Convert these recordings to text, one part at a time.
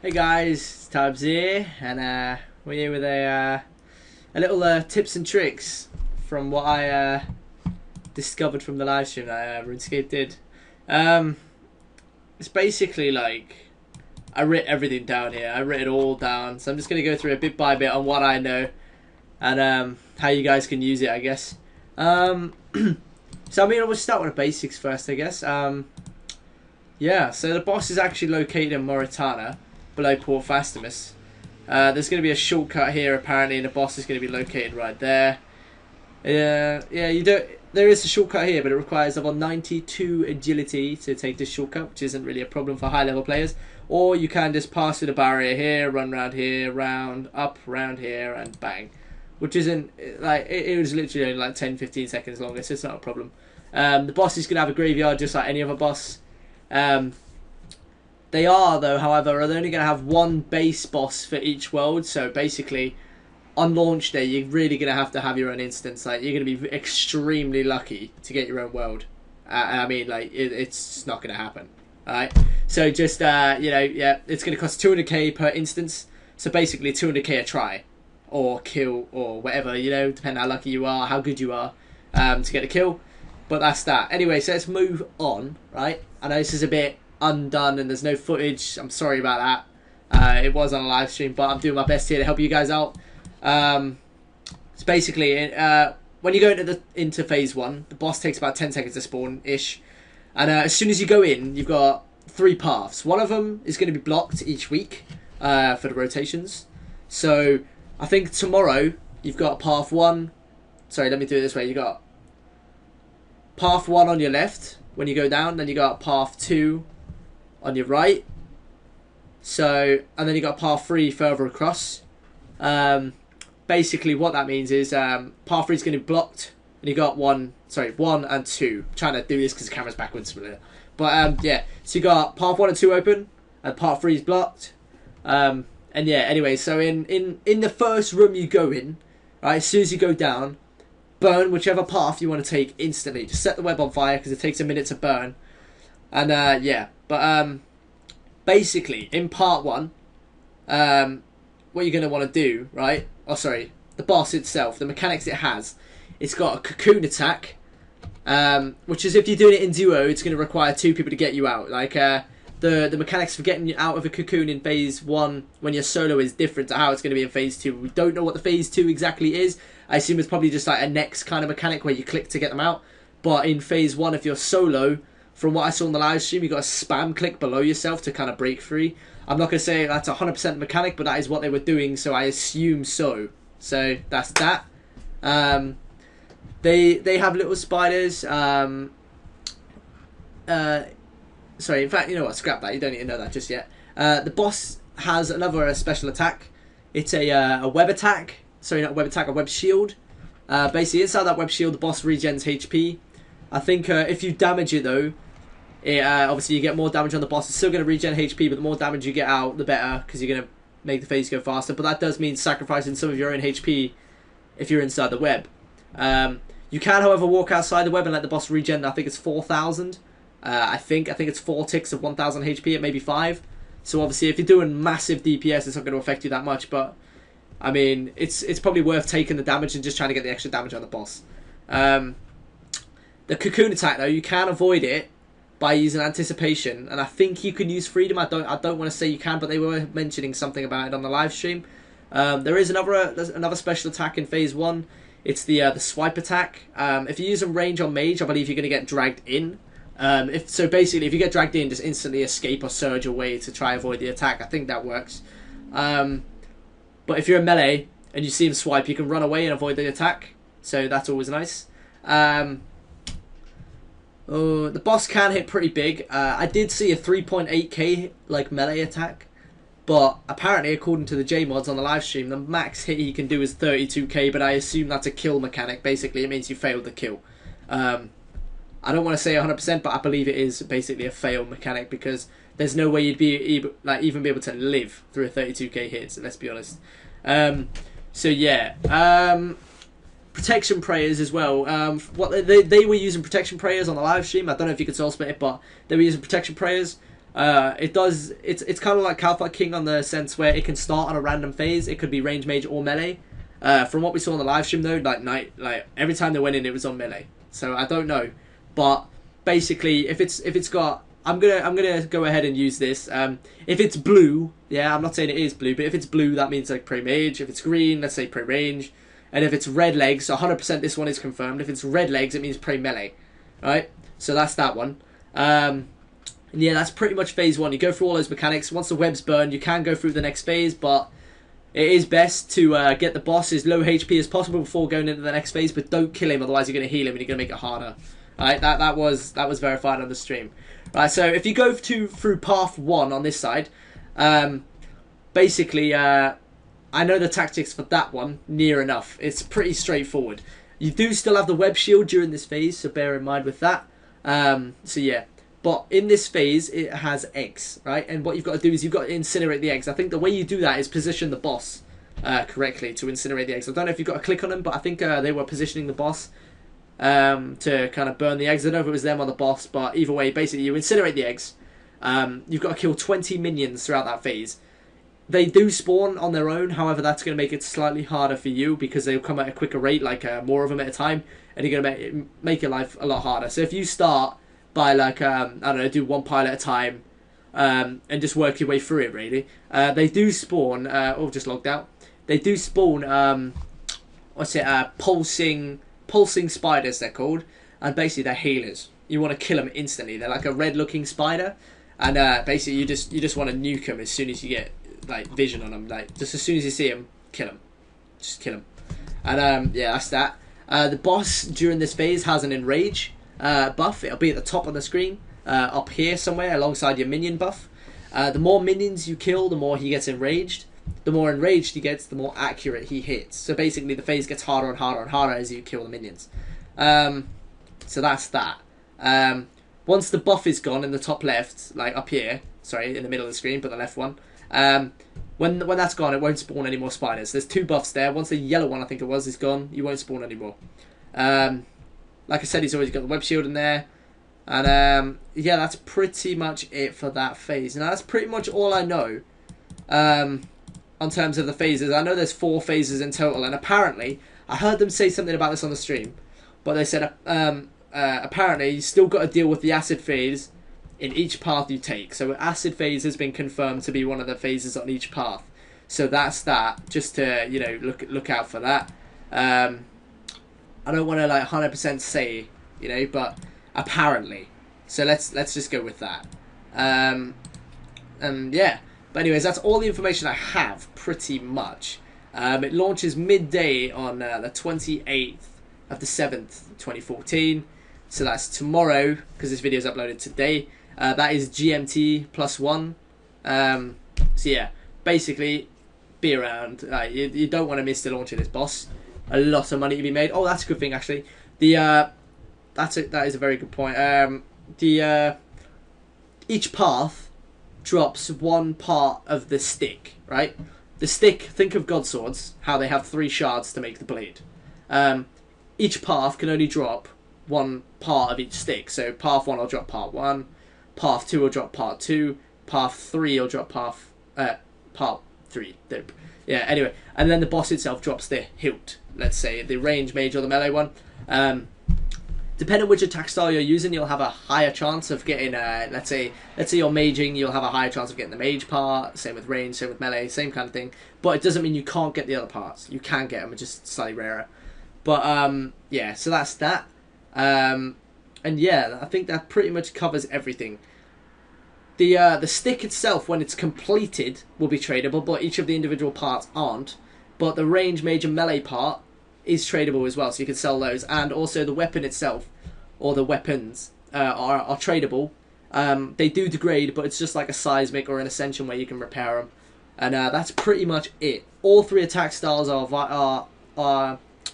Hey guys, it's Tabs here, and we're here with a little tips and tricks from what I discovered from the live stream that Runescape did. It's basically like I writ everything down here. I writ it all down, so I'm just gonna go through it bit by bit on what I know and how you guys can use it, I guess. So I mean, we'll start with the basics first, I guess. Yeah, so the boss is actually located in Mauritania, below Port Fastimus. There's going to be a shortcut here apparently, and the boss is going to be located right there. Yeah, you don't. There is a shortcut here, but it requires level 92 agility to take this shortcut, which isn't really a problem for high level players. Or you can just pass through the barrier here, run around here, round up, round here, and bang. Which isn't like it was literally only like 10-15 seconds longer, so it's not a problem. The boss is going to have a graveyard just like any other boss. They are, though, however, they're only going to have one base boss for each world. So basically, on launch day, you're really going to have your own instance. Like, you're going to be extremely lucky to get your own world. I mean, like, it's not going to happen. Alright? So just, you know, yeah, it's going to cost 200k per instance. So basically, 200k a try. Or kill, or whatever, you know, depending how lucky you are, how good you are to get a kill. But that's that. Anyway, so let's move on, right? I know this is a bit undone and there's no footage. I'm sorry about that. It was on a live stream, but I'm doing my best here to help you guys out. It's basically when you go into phase 1, the boss takes about 10 seconds to spawn ish, and as soon as you go in, you've got 3 paths. One of them is going to be blocked each week for the rotations. So I think tomorrow you've got path 1. Sorry, let me do it this way. You got path 1 on your left when you go down, then you got path 2 on your right. So, and then you got path 3 further across. Basically what that means is path 3 is going to be blocked, and you got 1 and 2. I'm trying to do this because the camera's backwards. But yeah, so you got path 1 and 2 open, and path 3 is blocked. And yeah, anyway, so in the first room you go in, right, as soon as you go down, burn whichever path you want to take instantly. Just set the web on fire because it takes a minute to burn. And yeah, but basically in part 1, what you're going to want to do, right? Oh, sorry, the boss itself, the mechanics it has, it's got a cocoon attack, which is if you're doing it in duo, it's going to require 2 people to get you out. Like the mechanics for getting you out of a cocoon in phase 1 when you're solo is different to how it's going to be in phase 2. We don't know what the phase 2 exactly is. I assume it's probably just like a next kind of mechanic where you click to get them out. But in phase 1, if you're solo, from what I saw on the live stream, you got a spam click below yourself to kind of break free. I'm not going to say that's 100% mechanic, but that is what they were doing, so I assume so. So that's that. They have little spiders. Sorry, in fact, you know what? Scrap that. You don't need to know that just yet. The boss has another special attack. It's a web attack. Sorry, not a web attack, a web shield. Basically, inside that web shield, the boss regens HP. I think if you damage it, though, obviously you get more damage on the boss. It's still going to regen HP, but the more damage you get out, the better, because you're going to make the phase go faster. But that does mean sacrificing some of your own HP if you're inside the web. You can, however, walk outside the web and let the boss regen. I think it's 4,000. I think it's 4 ticks of 1,000 HP. It may be 5. So obviously, if you're doing massive DPS, it's not going to affect you that much. But I mean, it's probably worth taking the damage and just trying to get the extra damage on the boss. The cocoon attack, though, you can avoid it by using anticipation, and I think you can use freedom. I don't want to say you can, but they were mentioning something about it on the live stream. There is another special attack in phase 1. It's the swipe attack. If you're using range on mage, I believe you're going to get dragged in. So basically, if you get dragged in, just instantly escape or surge away to try avoid the attack. I think that works. But if you're in melee and you see him swipe, you can run away and avoid the attack. So that's always nice. The boss can hit pretty big. I did see a 3.8k like melee attack, but apparently, according to the JMods on the live stream, the max hit he can do is 32k. But I assume that's a kill mechanic. Basically, it means you failed the kill. I don't want to say 100%, but I believe it is basically a fail mechanic because there's no way you'd be even be able to live through a 32k hit. So let's be honest. So yeah. Protection prayers as well. What they were using protection prayers on the live stream. I don't know if you could soul split it, but they were using protection prayers. It's kind of like Calfight King on the sense where it can start on a random phase. It could be range, mage, or melee. From what we saw on the live stream though, like every time they went in, it was on melee. So I don't know, but basically, if it's got, I'm gonna go ahead and use this. If it's blue, yeah, I'm not saying it is blue, but if it's blue, that means like pre-mage. If it's green, let's say pre-range, and if it's red legs, so 100% this one is confirmed. If it's red legs, it means pre-melee, right? So that's that one. And yeah, that's pretty much phase one. You go through all those mechanics. Once the web's burned, you can go through the next phase, but it is best to get the boss as low HP as possible before going into the next phase, but don't kill him, otherwise you're going to heal him and you're going to make it harder. Right, that was verified on the stream. Right, so if you go through path 1 on this side, basically, I know the tactics for that one near enough. It's pretty straightforward. You do still have the web shield during this phase, so bear in mind with that. So yeah. But in this phase, it has eggs, right? And what you've got to do is you've got to incinerate the eggs. I think the way you do that is position the boss correctly to incinerate the eggs. I don't know if you've got to click on them, but I think they were positioning the boss to kind of burn the eggs. I don't know if it was them or the boss, but either way, basically you incinerate the eggs. You've got to kill 20 minions throughout that phase. They do spawn on their own, however, that's going to make it slightly harder for you because they'll come at a quicker rate, like more of them at a time, and you're going to make your life a lot harder. So if you start by like, I don't know, do one pile at a time, and just work your way through it, really. They do spawn, just logged out. They do spawn, pulsing spiders, they're called, and basically they're healers. You want to kill them instantly. They're like a red-looking spider, and basically you just want to nuke them as soon as you get like vision on them. Like just as soon as you see them, kill them. Just kill them. And yeah, that's that. The boss during this phase has an enrage buff. It'll be at the top of the screen, up here somewhere alongside your minion buff. The more minions you kill, the more he gets enraged. The more enraged he gets, the more accurate he hits. So basically the phase gets harder and harder and harder as you kill the minions. So that's that. Once the buff is gone in the top left, like up here, sorry, in the middle of the screen, but the left one, when that's gone, it won't spawn any more spiders. There's 2 buffs there. Once the yellow one, I think it was, is gone, you won't spawn anymore. Like I said, he's always got the web shield in there. And yeah, that's pretty much it for that phase. Now, that's pretty much all I know on terms of the phases. I know there's 4 phases in total, and apparently, I heard them say something about this on the stream, but they said apparently you still got to deal with the acid phase in each path you take. So acid phase has been confirmed to be one of the phases on each path. So that's that. Just to, you know, look out for that. I don't want to like 100% say, you know, but apparently. So let's just go with that. And yeah. But anyways, that's all the information I have, pretty much. It launches midday on the 28th of the 7th, 2014. So that's tomorrow, because this video is uploaded today. That is GMT +1. So yeah, basically, be around. You don't want to miss the launch of this boss. A lot of money to be made. Oh, that's a good thing, actually. That is a very good point. Each path drops 1 part of the stick, right? The stick, think of God Swords, how they have 3 shards to make the blade. Each path can only drop 1 part of each stick. So path 1 will drop part 1, path 2 will drop part 2, path 3 will drop part 3. Yeah, anyway. And then the boss itself drops the hilt, let's say, the range mage or the melee one. Depending on which attack style you're using, you'll have a higher chance of getting, let's say you're maging, you'll have a higher chance of getting the mage part, same with range, same with melee, same kind of thing. But it doesn't mean you can't get the other parts. You can get them, it's just slightly rarer. But, yeah, so that's that. And yeah, I think that pretty much covers everything. The stick itself, when it's completed, will be tradable, but each of the individual parts aren't. But the range, mage, and melee part is tradable as well, so you can sell those. And also the weapon itself, or the weapons, are tradable. They do degrade, but it's just like a seismic or an ascension where you can repair them. And that's pretty much it. All 3 attack styles are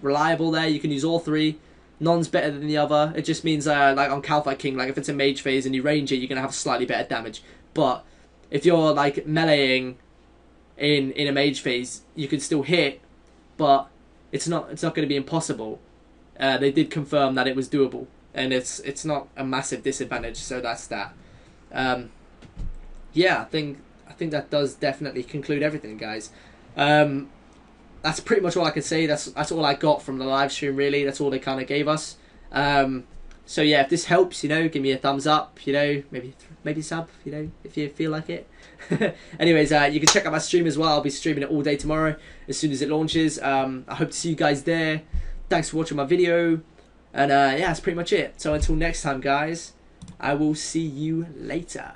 reliable there. You can use all 3. None's better than the other. It just means, like on Calfight King, like if it's a mage phase and you range it, you're going to have slightly better damage. But if you're like meleeing in a mage phase, you can still hit, but it's not going to be impossible. They did confirm that it was doable, and it's not a massive disadvantage, so that's that. yeah, I think that does definitely conclude everything, guys. That's pretty much all I can say. That's all I got from the live stream. Really, that's all they kind of gave us. So yeah, if this helps, give me a thumbs up. Maybe sub. If you feel like it. Anyways, you can check out my stream as well. I'll be streaming it all day tomorrow as soon as it launches. I hope to see you guys there. Thanks for watching my video, and yeah, that's pretty much it. So until next time, guys, I will see you later.